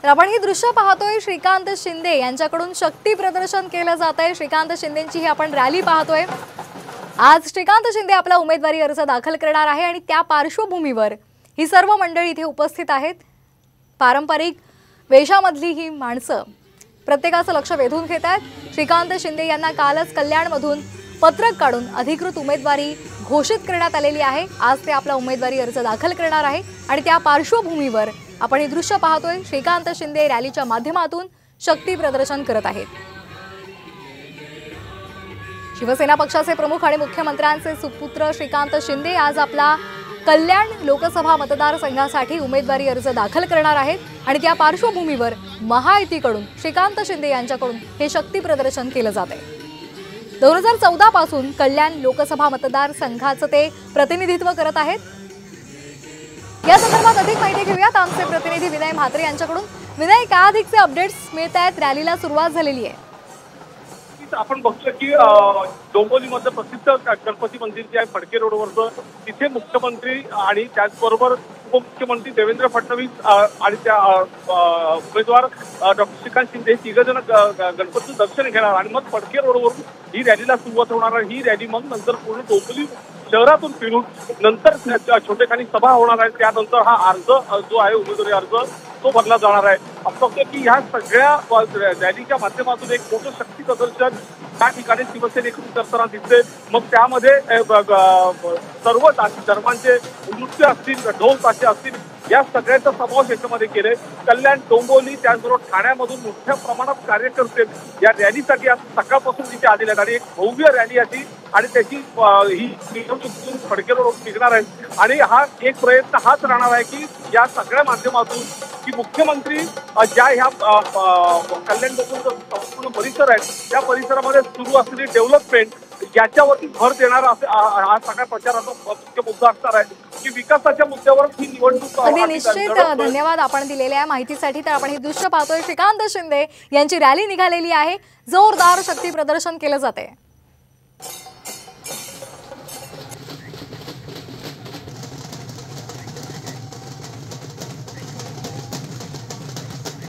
तर आपण ही दृश्य पाहतोय, श्रीकांत शिंदे यांच्याकडून शक्ती प्रदर्शन केलं जात आहे। श्रीकांत शिंदेंची ही आपण रॅली पाहतोय। आज श्रीकांत शिंदे आपला उमेदवारी अर्ज दाखल करणार आहे आणि त्या पार्श्वभूमीवर ही सर्व मंडळी इथे उपस्थित आहेत। पारंपरिक वेशामधली ही माणसं प्रत्येकाचं लक्ष वेधून घेत आहेत। श्रीकांत शिंदे यांना कालच कल्याणमधून पत्रक काढून अधिकृत उमेदवारी घोषित करण्यात आलेली आहे। आज ते आपला उमेदवारी अर्ज दाखल करणार आहे आणि त्या पार्श्वभूमीवर आपण हे दृश्य पाहतोय। श्रीकांत शिंदे रॅलीच्या माध्यमातून शक्ती प्रदर्शन करत आहेत। शिवसेना पक्षाचे प्रमुख आणि मुख्यमंत्र्यांचे सुपुत्र श्रीकांत शिंदे आज आपला कल्याण लोकसभा मतदारसंघासाठी उमेदवारी अर्ज दाखल करणार आहेत आणि त्या पार्श्वभूमीवर महायुतीकडून श्रीकांत शिंदे यांच्याकडून हे शक्ती प्रदर्शन केलं जात आहे। 2014 पासून कल्याण लोकसभा मतदारसंघाचं ते प्रतिनिधित्व करत आहेत। या संदर्भात अधिक माहिती घेऊयात आमचे प्रतिनिधी विनय म्हात्रे यांच्याकडून। विनय, काय अधिकचे अपडेट्स मिळत आहेत? रॅलीला सुरुवात झालेली आहे। आपण बघतो की डोंबिवलीमध्ये प्रसिद्ध गणपती मंदिर जे आहे फडके रोडवरचं, तिथे मुख्यमंत्री आणि त्याचबरोबर उपमुख्यमंत्री देवेंद्र फडणवीस आणि त्या उमेदवार डॉक्टर श्रीकांत शिंदे तिघजण गणपतीचं दर्शन घेणार आणि मग फडके रोडवरून ही रॅलीला सुरुवात होणार आहे। ही रॅली मग नंतर पूर्ण डोंबिवली शहरातून फिरून नंतर छोटेखानी सभा होणार आहे। त्यानंतर हा अर्ज जो आहे उमेदवारी अर्ज तो भरला जाणार आहे। आपण की ह्या सगळ्या रॅलीच्या माध्यमातून एक मोठं शक्ती प्रदर्शन त्या ठिकाणी शिवसेनेकडून करताना दिसते। मग त्यामध्ये सर्व धर्मांचे नृत्य असतील, ढोल ताशे असतील, या सगळ्यांचा समावेश याच्यामध्ये केले। कल्याण, डोंबिवली त्याचबरोबर ठाण्यामधून मोठ्या प्रमाणात कार्यकर्ते या रॅलीसाठी आज सकाळपासून तिथे आलेले आहेत आणि एक भव्य रॅली अशी आणि त्याची ही मिरवणूक फडके रोड निघणार आहे। आणि हा एक प्रयत्न हाच राहणार आहे की या सगळ्या माध्यमातून की मुख्यमंत्री ज्या ह्या कल्याण डोंबिवलीचा संपूर्ण परिसर आहे त्या परिसरामध्ये सुरू असलेली डेव्हलपमेंट याच्यावरती भर देणारा हा सगळ्या प्रचाराचा मुख्य मुद्दा असणार आहे की विकासाच्या मुद्द्यावर ही निवडणूक। निश्चित धन्यवाद आपण दिलेल्या माहितीसाठी। तर आपण हे दृश्य पाहतोय, श्रीकांत शिंदे यांची रॅली निघालेली आहे, जोरदार शक्ती प्रदर्शन केलं जाते।